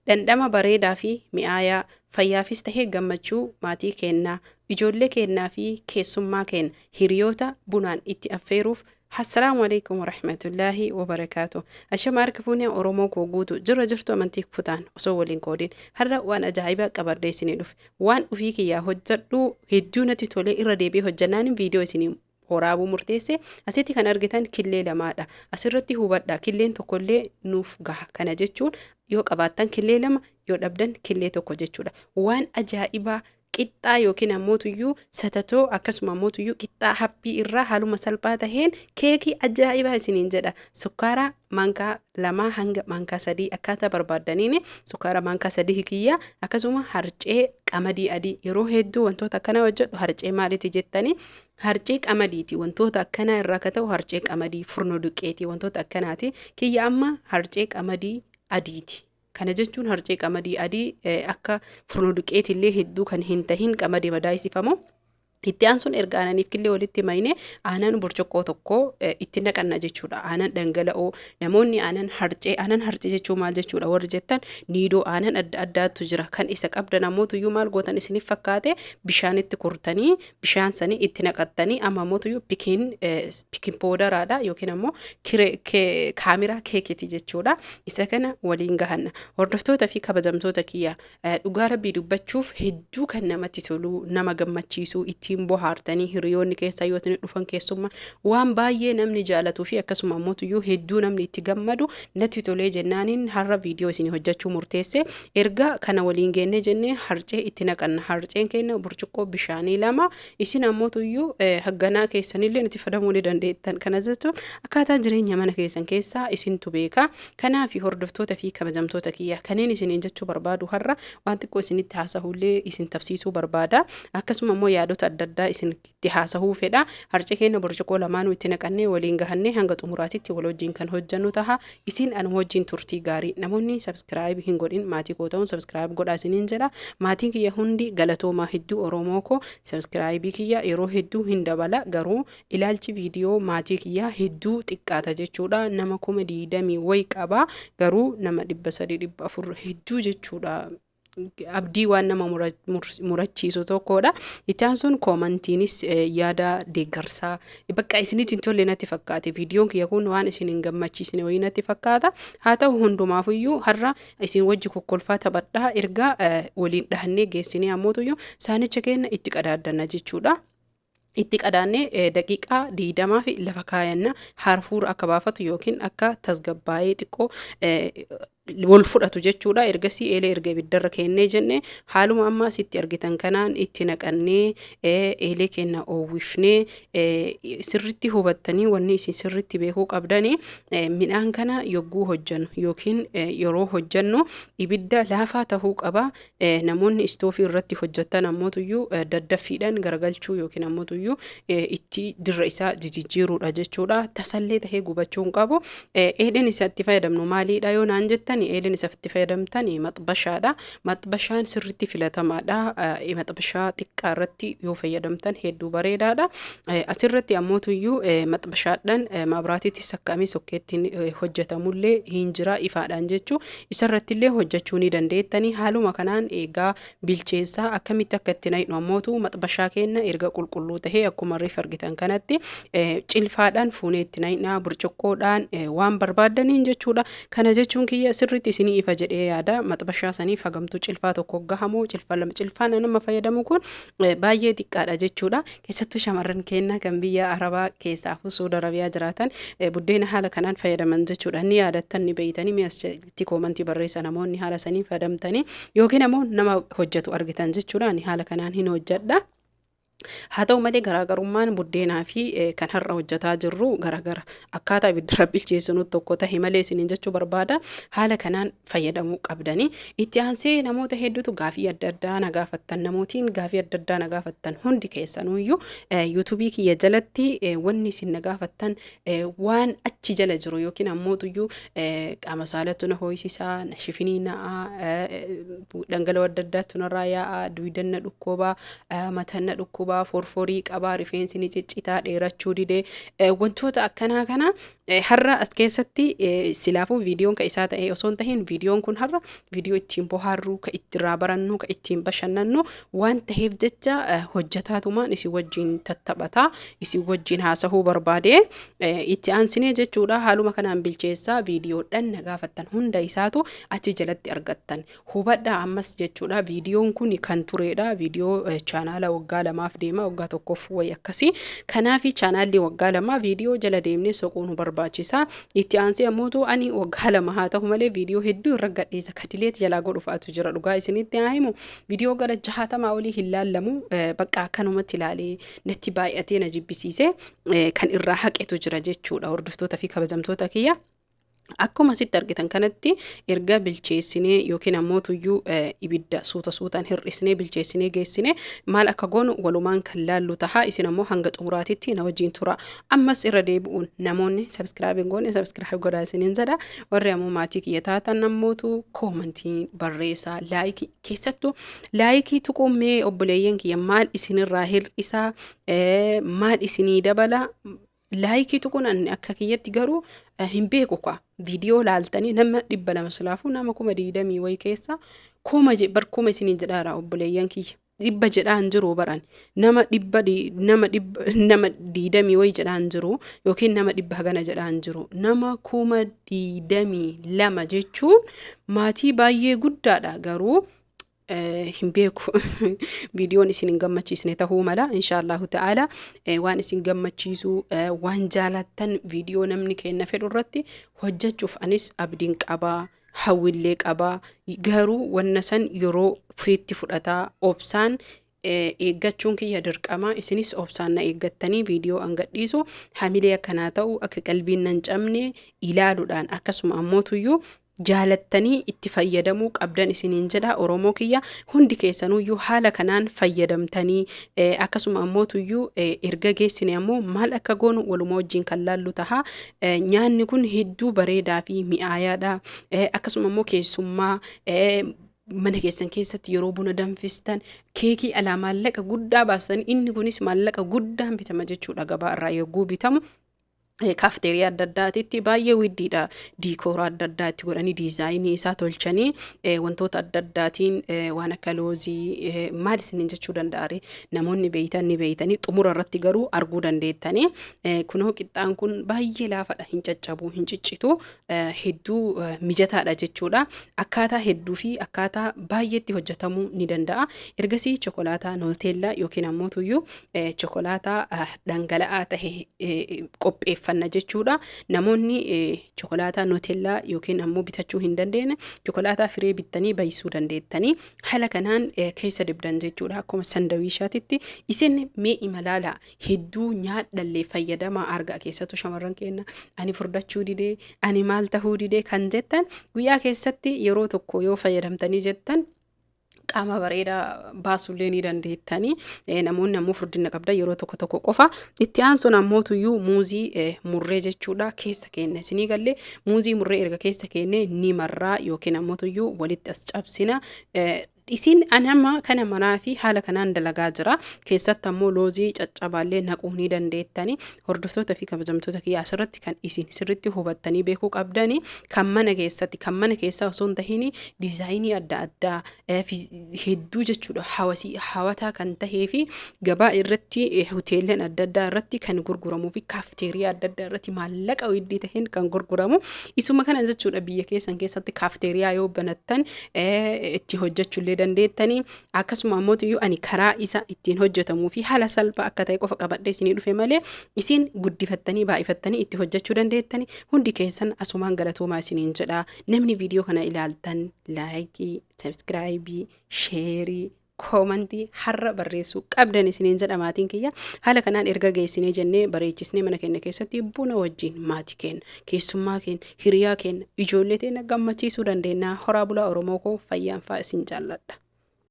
dhandhama bareedaa fi mi'aayaa fayyaafis tahee gammachuu maatii kennaa ijoollee kennaa fi keessummaa kenna hiriyoota bunaan itti affeeruuf. Assalaamu alaikum warahmatullaahi wabarakaatu. Ashama harka fuunee Oromoo koo guutu jirra jirtu amantii kutaan osoo waliin qoodin har'a waan ajaa'ibaa qabadhee isinii dhufe waan ufii kiyyaa hojjedhu hedduu natti tolee irra deebi'ee hojjannaan viidiyoo isinii waraabuu murteesse asitti kan argitan killee lamaadha. Asirratti hubadhaa killeen tokkollee nuuf gaha kana jechuun yoo qabaattan killee lama yoo dhabdan killee tokko jechuudha. Waan ajaa'ibaa qixxaa yookiin ammoo satatoo akkasuma ammoo qixxaa haphii irraa haaluma salphaa taheen keekii ajaa'ibaa isiniin jedha. Sukkaara maankaa 2 hanga maankaa 3 akkaataa barbaaddaniin sukkaara maankaa 3 kiyya akkasuma harcee qamadii adii yeroo hedduu wantoota akkana hojjedhu harcee maaliiti jettanii harcee qamadiiti wantoota akkana irraa ka ta'u harcee qamadii furno duqqeetii wantoota akkanaati kiyya amma harcee qamadii adiiti. Kana jechuun harcee qamadii adii akka furno duqqeetillee hedduu kan hin tahin qamadii madaa'isifamu. Itti aansuun erga aananiif killee walitti mayne aanan burcuqqoo tokko itti naqanna jechuudha. Aanan dhangala'oo namoonni aanan harcee jechuu maal jechuudha warri jettan niidoo aanan adda addaatu jira kan isa qabdan ammoo maal gootan isiniif fakkaate bishaanitti kurtanii bishaan sanii itti naqattanii amma ammoo pikin poodaraadha yookiin ammoo kaamiraa keekiti jechuudha. Isa kana waliin gahanna. Hordoftoota fi kabajamtoota kiyya dhugaa rabbii dubbachuuf hedduu kan namatti tolu nama gammachiisu itti bohaartanii hiriyoonni keessa yoo isin dhufan keessummaa waan baay'ee namni jaalatuu fi akkasuma ammoo hedduu namni itti gammadu natti tolee jennaaniin har'a viidiyoo isin hojjechuu murteesse erga kana waliin geenne jennee harcee itti naqanna. Harceen keenya burcuqqoo bishaanii 2 isin ammoo hagganaa keessanillee itti fayyadamuu ni dandeettan. Kana jechuun akkaataa jireenya mana keessan keessaa isintu beeka. Kanaaf hordoftoota fi kabajamtoota kiyya kanneen isiniin jechuu barbaadu har'a waan xiqqoo isinitti haasa'ullee isin tafsiisuu barbaada. Akkasuma ammoo yaadota adda isin itti haasa'uu fedha. Harcee keenya burcuqqoo lamaanuu itti naqannee waliin gahannee hanga xumuraatitti wal wajjin kan hojjannu taha. Isin anuma wajjin turtii gaarii. Namoonni subscribe hin godhin maatii koo ta'uun subscribe godhaa isiniin jedha. Maatiin kiyya hundi galatoomaa hedduu Oromoo koo subscribe kiyya yeroo hedduu hin dabala garuu ilaalchi viidiyoo maatii kiyya hedduu xiqqaata jechuudha. Nama 20 wayi qaba garuu nama 300 400 hedduu jechuudha. Abdii waan nama murachiisu tokkodha. Itti aansuun koomantiinis yaada deeggarsaa bakka isinitti hin tolle natti fakkaate viidiyoon kiyya kun waan isin hin gammachiisne wayii natti fakkaata. Haa ta'u hundumaafuyyuu har'a isin wajji kokkolfaa taphadhaa erga waliin dhahannee geessinee ammoo saanicha keenya itti qadaaddanna jechuudha. Itti qadaannee daqiiqaa 20 fi lafa kaayanna harfuura akka baafatu yookiin akka tasgabbaa'ee xiqqoo wal fudhatu jechuudha. Ergasii eelee erga ibiddarra keennee jenne haaluma amma sitti argitan kanaan itti naqannee eelee keenya oowwifnee sirritti hubattanii wanni isin sirritti beekuu qabdanii midhaan kana yogguu hojjannu yookiin yeroo hojjannu ibidda laafaa tahuu qaba. Namoonni istoofii irratti hojjetan ammoo daddaffiidhaan garagalchuu yookiin ammoo itti dirra isaa jijjiiruudha jechuudha. Tasallee tahee gubachuu hin qabu. Eeleen isatti fayyadamnu maaliidha yoo naan jettan eeleen isatti fayyadamtan maxbashaadha. Maxbashaan sirritti filatamaadha. Maxbashaa xiqqaa irratti yoo fayyadamtan hedduu bareedaadha. Asirratti ammoo maxbashaadhaan maabiraatiitti sakkamee sokkeettiin hojjetamullee hin jira ifaadhaan jechuu isarratti illee hojjechuu ni dandeettanii. Haaluma kanaan eegaa bilcheessaa akkamitti akka itti naqnu ammoo maxbashaa keenya erga qulqulluu tahee akkuma reef argitan kanatti cilfaadhaan fuunee itti naqnaa burcuqqoodhaan waan barbaadaniin jechuudha. Kana jechuun kiyya sirritti isinii ifa jedhee yaada. Maxbashaa sanii hagamtuu cilfaa tokko gahamoo cilfaan nama fayyadamu kun baay'ee xiqqaadha jechuudha. Keessattuu shamarran keenya kan biyya Arabaa keessaa fi Suudi Arabiyaa jiraatan buddeena haala kanaan fayyadaman jechuudha. Ni yaadattan ni beeytanii mi'aasti koomantii barreessa namoonni haala sanii fayyadamtanii yookiin ammoo nama hojjetu argitan jechuudha. Ani haala kanaan hin hojjedha. Haa ta'u malee garaagarummaan buddeenaa fi kan har'a hojjetaa jirru garaagara. Akkaataa ibidda bilcheessinu tokko ta'e malee isiniin jechuu barbaada. Haala kanaan fayyadamuu qabdanii. Itti aansee namoota hedduutu gaafii adda addaa na gaafattan. Namootiin gaafii adda addaa na gaafattan hundi keessanuyyuu yuutuubii kiyya jalatti wanni isin na gaafattan waan achi jala jiru yookiin ammoo qaama saalatu na ho'isisaa, na shifinii na'aa, dhangala'oo adda addaatu narraa yaa'aa, duudan na dhukkubaa, mataan na dhukkubaa, forforii qabaa, rifeensi ni ciccitaa, dheerachuu didee wantoota akkanaa kana har'a as keessatti silaafuu viidiyoon ka isaa ta'e osoo hin tahin viidiyoon kun har'a viidiyoo ittiin bohaarru ka ittirraa barannu ka ittiin bashannannu waan ta'eef jecha hojjetaatumaan isin wajjin tattaphataa isin wajjin haasahuu barbaade itti aansinee jechuudha. Haaluma kanaan bilcheessaa viidiyoodhaan na gaafattan hunda isaatu achi jalatti argattan hubadhaa ammas jechuudha. Viidiyoon kun kan tureedha. Viidiyoo chaanaala waggaa lamaaf deema waggaa tokkoof wayi akkasii. Kanaafi chaanaalli waggaa lamaa viidiyoo jala deemnee soquun barbaachisa. Itti aansee ammoo ani waggaa lama haa ta'u malee viidiyoo hedduu irra gadhiisa kadileet jalaa godhufaatu jira. Dhugaa isinitti haa himu viidiyoo gara 60 olii hin laallamu bakka akkanumatti ilaalee natti baay'atee na jibbisiise kan irraa haqetu jira jechuudha. Hordoftoota fi kabajamtoota kiyya. Akkuma sitti argitan kanatti erga bilcheessinee yookiin ammoo tuyyuu ibidda suutaan hir'isnee bilcheessinee geessinee maal akka goonu walumaan kan laallu tahaa. Isin ammoo hanga xumuraatitti na wajjin tura. Ammas irra deebi'uun namoonni subscribe goone subscribe godhaa isiniin jedha. Warri ammoo maatii kiyya taatan nammootu koomantii barreessaa laayikii keessattuu laayikii tuqummee obboleeyyan kiyya maal isinirraa hir'isaa maal isinii dabala. Laayikii tuquun akka kiyyatti garuu hin beeku kwa viidiyoo laaltanii nama 200 silaafuu nama 20 wayi keessa barkuma isinii jedhaara obboleeyyan kiyya 100 jedhaan jiru baran nama 20 wayi jedhaan jiru yookiin nama 100 hagana jedhaan jiru nama 22 jechuun maatii baay'ee guddaadha. Garuu hin beeku viidiyoon isin hin gammachiisne tahuu mala inshaallahu ta'ala waan isin gammachiisu waan jaalattan viidiyoo namni kenna fedhu irratti hojjechuuf anis abdiin qabaa hawwillee qabaa. Garuu wanna san yeroo fiitti fudhataa obsaan eeggachuun kiyya dirqama. Isinis obsaan na eeggattanii viidiyoo angadhiisu hamilee akkanaa ta'u akka qalbiin nan cabne ilaaluudhaan akkasuma ammoo tuyyuu jaalattanii itti fayyadamuu qabdan isiniin jedha. Oromoo kiyya hundi keessanuyyuu haala kanaan fayyadamtanii akkasuma ammoo tuyyuu erga geessine ammoo maal akka goonu waluma wajjin kan laallu tahaa. Nyaanni kun hedduu bareedaa fi mi'aayaadha. Akkasuma ammoo keessummaa mana keessan keessatti yeroo buna danfistan keekii alaa maallaqa guddaa baasan inni kunis maallaqa guddaan bitama jechuudha. Gabaa irraa yogguu bitamu kafteeriyaa adda addaatitti baay'ee widdiidha. Diikooraa adda addaatti godhanii diizaayinii isaa tolchanii wantoota adda addaatiin waan akka loozii maal isiniin jechuu danda'are namoonni beeytan ni beeytanii xumura irratti garuu arguu dandeettanii. Kunoo qixxaan kun baay'ee laafadha hin caccabu hin ciccitu hedduu mijataadha jechuudha. Akkaataa hedduu fi akkaataa baay'eetti hojjetamuu ni danda'a. Ergasii chokolaataa nooteellaa yookiin ammoo tuyyuu chokolaataa dhangala'aa ta'e qopheeffanna jechuudha. Namoonni chokolaataa nooteellaa yookiin ammoo bitachuu hin dandeenye chokolaataa firee bittanii baay'isuu dandeettanii haala kanaan keessa dibdan jechuudha. Akkuma sandawiishaatitti isin mee imalaala hedduu nyaadhallee fayyadamaa argaa keessattuu shamarran keenya ani furdachuu didee ani maal tahuu didee kan jettan guyyaa keessatti yeroo tokko yoo fayyadamtanii jettan qaama bareedaa baasuullee ni dandeettanii. Namoonni ammoo furdina qabda yeroo tokko qofa. Itti aansuun ammoo tuyyuu muuzii murree jechuudha keessa keenya isinii galle muuzii murree erga keessa keenya ni marraa yookiin ammoo tuyyuu walitti as cabsina. Isin anama kana manaa fi haala kanaan dalagaa jira. Keessatti ammoo loozii caccabaallee naquu ni dandeettanii. Hordoftoota fi kabajamtoota kiyyaa asirratti kan isin sirriitti hubattanii beekuu qabdanii kan mana keessatti kan mana keessaa osoo hin tahin diizaayinii adda addaa hedduu jechuudha hawataa kan tahee fi gabaa irratti hoteeleen adda addaa irratti kan gurguramuu fi kaafteeriyaa adda addaa irratti maallaqa widdii taheen kan gurguramu. Isuma kana jechuudha biyya keessan keessatti kaafteeriyaa yoo banattan itti hojjechuullee dandeettanii. Akkasuma ammoo tuyyuu ani karaa isa ittiin hojjetamuu fi haala salphaa akka ta'e qofa qabadhee isinii dhufe malee isin guddifattanii baay'ifattanii itti hojjechuu dandeettanii. Hundi keessan asumaan galatoomaa isiniin jedha. Namni viidiyoo kana ilaaltan laayikii, sabskraayibii, sheerii, koomantii har'a barreessuu qabdan isiniin jedha maatiin kiyya. Haala kanaan erga geessinee jennee bareechisnee mana keenya keessatti buna wajjin maatii keenya keessummaa keenya hiriyaa keenya ijoollee teenya gammachiisuu dandeenya. Horaa bulaa Oromoo koo fayyaan fa'aa isin jaalladha.